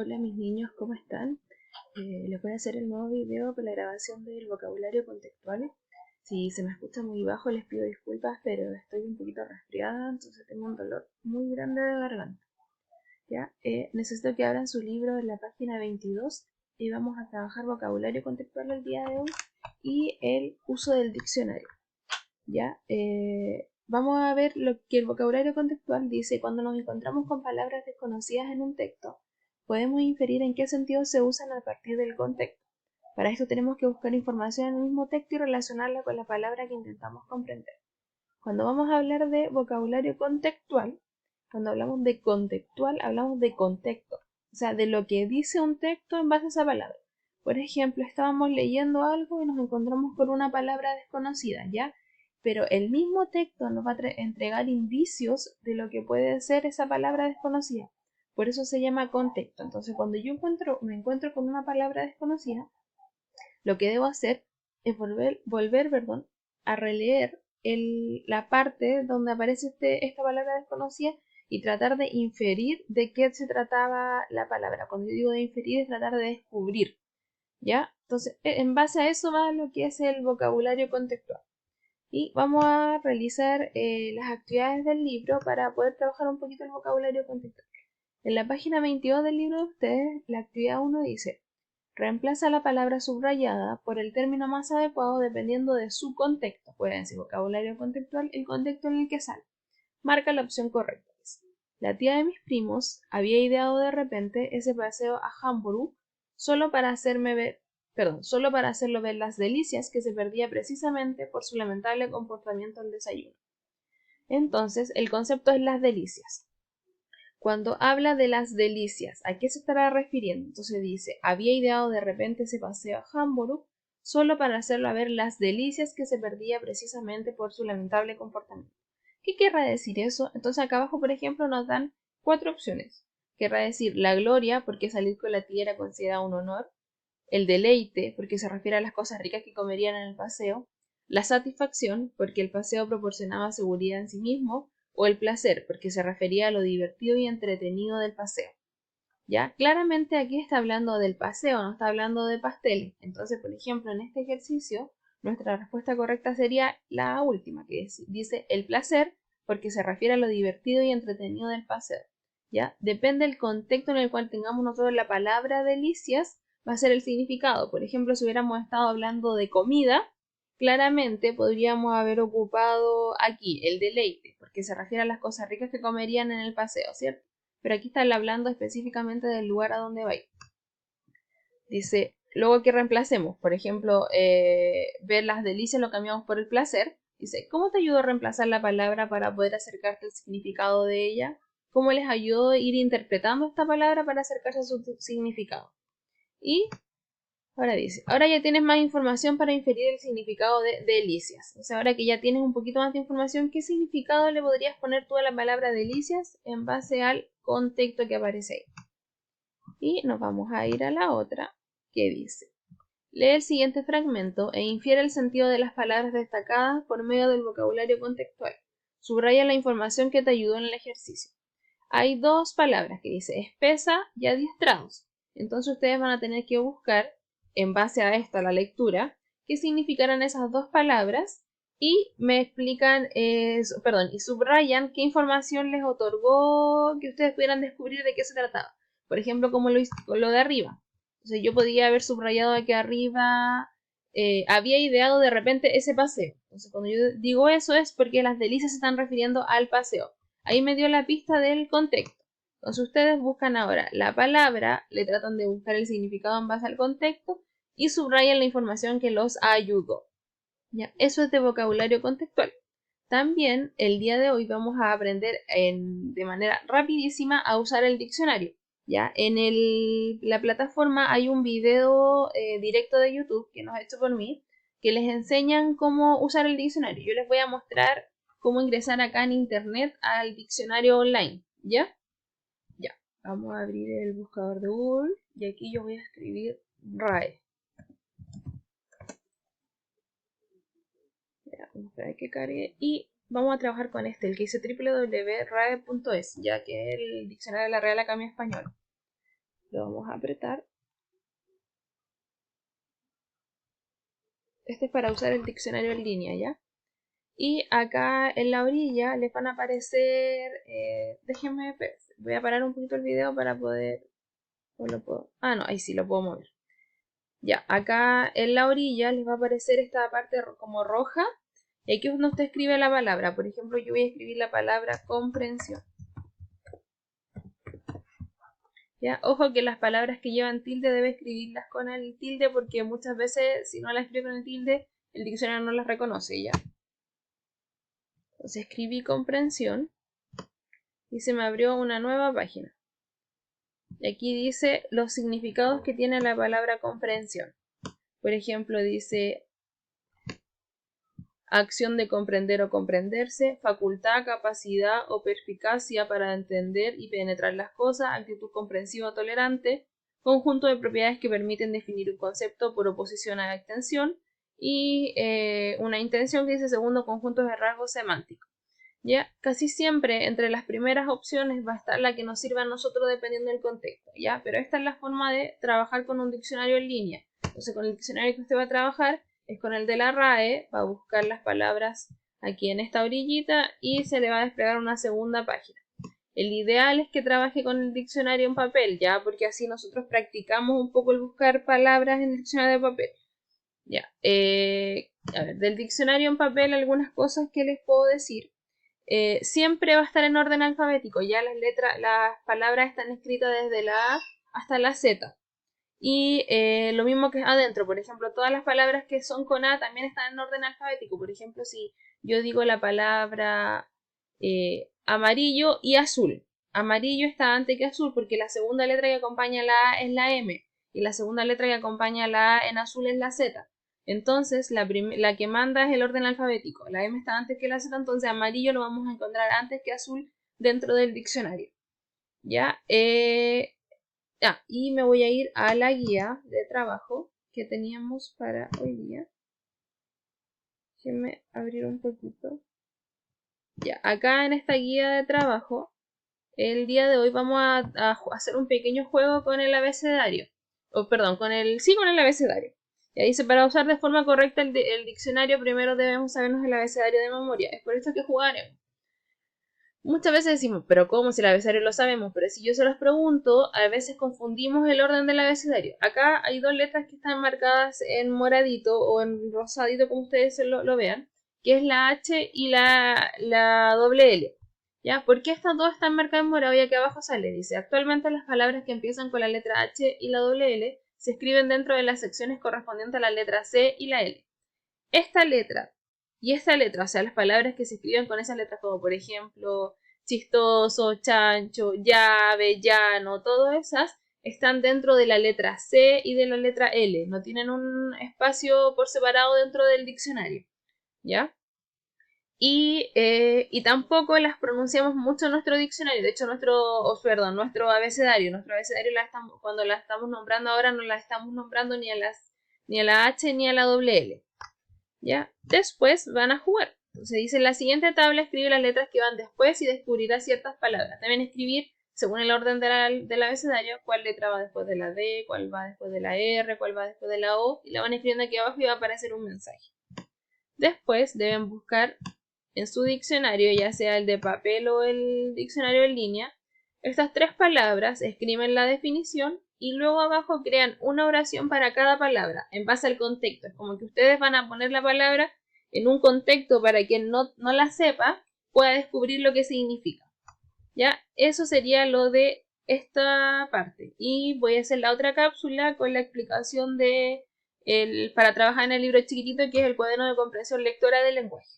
Hola mis niños, ¿cómo están? Les voy a hacer el nuevo video con la grabación del vocabulario contextual. Si se me escucha muy bajo les pido disculpas, pero estoy un poquito resfriada, entonces tengo un dolor muy grande de garganta. ¿Ya? Necesito que abran su libro en la página 22 y vamos a trabajar vocabulario contextual el día de hoy y el uso del diccionario. ¿Ya? Vamos a ver lo que el vocabulario contextual dice. Cuando nos encontramos con palabras desconocidas en un texto, podemos inferir en qué sentido se usan a partir del contexto. Para esto tenemos que buscar información en el mismo texto y relacionarla con la palabra que intentamos comprender. Cuando vamos a hablar de vocabulario contextual, cuando hablamos de contextual, hablamos de contexto, o sea, de lo que dice un texto en base a esa palabra. Por ejemplo, estábamos leyendo algo y nos encontramos con una palabra desconocida, ¿ya? Pero el mismo texto nos va a entregar indicios de lo que puede ser esa palabra desconocida. Por eso se llama contexto. Entonces, cuando yo me encuentro con una palabra desconocida, lo que debo hacer es volver a releer la parte donde aparece esta palabra desconocida y tratar de inferir de qué se trataba la palabra. Cuando yo digo de inferir es tratar de descubrir, ¿ya? Entonces, en base a eso va lo que es el vocabulario contextual. Y vamos a realizar las actividades del libro para poder trabajar un poquito el vocabulario contextual. En la página 22 del libro de ustedes, la actividad 1 dice: reemplaza la palabra subrayada por el término más adecuado dependiendo de su contexto. Pueden decir vocabulario contextual, el contexto en el que sale. Marca la opción correcta. La tía de mis primos había ideado de repente ese paseo a Hamburgo solo para hacerlo ver las delicias que se perdía precisamente por su lamentable comportamiento al desayuno. Entonces, el concepto es las delicias. Cuando habla de las delicias, ¿a qué se estará refiriendo? Entonces dice, había ideado de repente ese paseo a Hamburgo solo para hacerlo ver las delicias que se perdía precisamente por su lamentable comportamiento. ¿Qué querrá decir eso? Entonces acá abajo, por ejemplo, nos dan 4 opciones. Querrá decir la gloria, porque salir con la tía era considerado un honor; el deleite, porque se refiere a las cosas ricas que comerían en el paseo; la satisfacción, porque el paseo proporcionaba seguridad en sí mismo; o el placer, porque se refería a lo divertido y entretenido del paseo. ¿Ya? Claramente aquí está hablando del paseo, no está hablando de pasteles. Entonces, por ejemplo, en este ejercicio, nuestra respuesta correcta sería la última, que dice el placer, porque se refiere a lo divertido y entretenido del paseo. ¿Ya? Depende del contexto en el cual tengamos nosotros la palabra delicias, va a ser el significado. Por ejemplo, si hubiéramos estado hablando de comida, claramente podríamos haber ocupado aquí el deleite, porque se refiere a las cosas ricas que comerían en el paseo, ¿cierto? Pero aquí está hablando específicamente del lugar a donde va a ir. Dice, luego que reemplacemos, por ejemplo, ver las delicias lo cambiamos por el placer. Dice, ¿cómo te ayudó a reemplazar la palabra para poder acercarte al significado de ella? ¿Cómo les ayudó a ir interpretando esta palabra para acercarse a su significado? Y ahora dice, ahora ya tienes más información para inferir el significado de delicias. O sea, ahora que ya tienes un poquito más de información, ¿qué significado le podrías poner tú a la palabra delicias en base al contexto que aparece ahí? Y nos vamos a ir a la otra, que dice, lee el siguiente fragmento e infiere el sentido de las palabras destacadas por medio del vocabulario contextual. Subraya la información que te ayudó en el ejercicio. Hay 2 palabras que dice espesa y adiestrados. Entonces ustedes van a tener que buscar, en base a esta, la lectura, qué significarán esas 2 palabras y me explican, y subrayan qué información les otorgó que ustedes pudieran descubrir de qué se trataba. Por ejemplo, como lo de arriba. Entonces yo podría haber subrayado aquí arriba, había ideado de repente ese paseo. Entonces cuando yo digo eso es porque las delicias se están refiriendo al paseo. Ahí me dio la pista del contexto. Entonces ustedes buscan ahora la palabra, le tratan de buscar el significado en base al contexto y subrayan la información que los ayudó. ¿Ya? Eso es de vocabulario contextual. También el día de hoy vamos a aprender de manera rapidísima a usar el diccionario. ¿Ya? En la plataforma hay un video directo de YouTube que nos ha hecho por mí, que les enseñan cómo usar el diccionario. Yo les voy a mostrar cómo ingresar acá en internet al diccionario online. ¿Ya? Ya. Vamos a abrir el buscador de Google y aquí yo voy a escribir RAE. Vamos a esperar que cargue y vamos a trabajar con el que dice www.rae.es, ya que es el diccionario de la Real Academia Española. lo vamos a apretar. Este es para usar el diccionario en línea, ¿ya? Y acá en la orilla les van a aparecer, déjenme, voy a parar un poquito el video para poder, o lo puedo, no, ahí sí lo puedo mover. Ya, acá en la orilla les va a aparecer esta parte como roja, y aquí es donde usted escribe la palabra. Por ejemplo, yo voy a escribir la palabra comprensión. ¿Ya? Ojo que las palabras que llevan tilde debe escribirlas con el tilde, porque muchas veces si no las escribe con el tilde, el diccionario no las reconoce, ¿ya? Entonces escribí comprensión y se me abrió una nueva página. Y aquí dice los significados que tiene la palabra comprensión. Por ejemplo, dice acción de comprender o comprenderse, facultad, capacidad o perspicacia para entender y penetrar las cosas, actitud comprensiva o tolerante, conjunto de propiedades que permiten definir un concepto por oposición a la extensión, y una intención que dice segundo conjunto de rasgos semánticos. ¿Ya? Casi siempre entre las primeras opciones va a estar la que nos sirva a nosotros dependiendo del contexto, ¿ya? Pero esta es la forma de trabajar con un diccionario en línea. Entonces, con el diccionario que usted va a trabajar es con el de la RAE, va a buscar las palabras aquí en esta orillita y se le va a desplegar una segunda página. El ideal es que trabaje con el diccionario en papel, ¿ya? Porque así nosotros practicamos un poco el buscar palabras en el diccionario de papel. Ya. A ver, del diccionario en papel algunas cosas que les puedo decir. Siempre va a estar en orden alfabético, ya las palabras están escritas desde la A hasta la Z. Y lo mismo que adentro, por ejemplo, todas las palabras que son con A también están en orden alfabético. Por ejemplo, si yo digo la palabra amarillo y azul, amarillo está antes que azul porque la segunda letra que acompaña la A es la M y la segunda letra que acompaña la A en azul es la Z. Entonces, la que manda es el orden alfabético. La M está antes que la Z, entonces amarillo lo vamos a encontrar antes que azul dentro del diccionario. ¿Ya? Y me voy a ir a la guía de trabajo que teníamos para hoy día. Déjenme abrir un poquito. Ya, acá en esta guía de trabajo, el día de hoy vamos a hacer un pequeño juego con el abecedario. Con el abecedario. Ya dice, para usar de forma correcta el diccionario, primero debemos sabernos el abecedario de memoria. Es por esto que jugaremos. Muchas veces decimos, pero ¿cómo si el abecedario lo sabemos? Pero si yo se los pregunto, a veces confundimos el orden del abecedario. Acá hay dos letras que están marcadas en moradito o en rosadito, como ustedes lo vean, que es la H y la doble L. ¿Ya? ¿Por qué estas dos están marcadas en morado? Y aquí abajo sale, dice, actualmente las palabras que empiezan con la letra H y la doble L se escriben dentro de las secciones correspondientes a la letra C y la L. Esta letra y esta letra, o sea, las palabras que se escriben con esas letras, como por ejemplo chistoso, chancho, llave, llano, todas esas están dentro de la letra C y de la letra L, no tienen un espacio por separado dentro del diccionario, ¿ya? Y tampoco las pronunciamos mucho en nuestro diccionario, de hecho nuestro abecedario cuando la estamos nombrando ahora no la estamos nombrando ni a la H ni a la doble L. ¿Ya? Después van a jugar. Entonces dice, en la siguiente tabla escribe las letras que van después y descubrirá ciertas palabras. Deben escribir, según el orden del abecedario, cuál letra va después de la D, cuál va después de la R, cuál va después de la O, y la van escribiendo aquí abajo y va a aparecer un mensaje. Después deben buscar en su diccionario, ya sea el de papel o el diccionario en línea, estas tres palabras, escriben la definición y luego abajo crean una oración para cada palabra en base al contexto. Es como que ustedes van a poner la palabra en un contexto para quien no la sepa pueda descubrir lo que significa. ¿Ya? Eso sería lo de esta parte. Y voy a hacer la otra cápsula con la explicación para trabajar en el libro chiquitito, que es el cuaderno de comprensión lectora del lenguaje.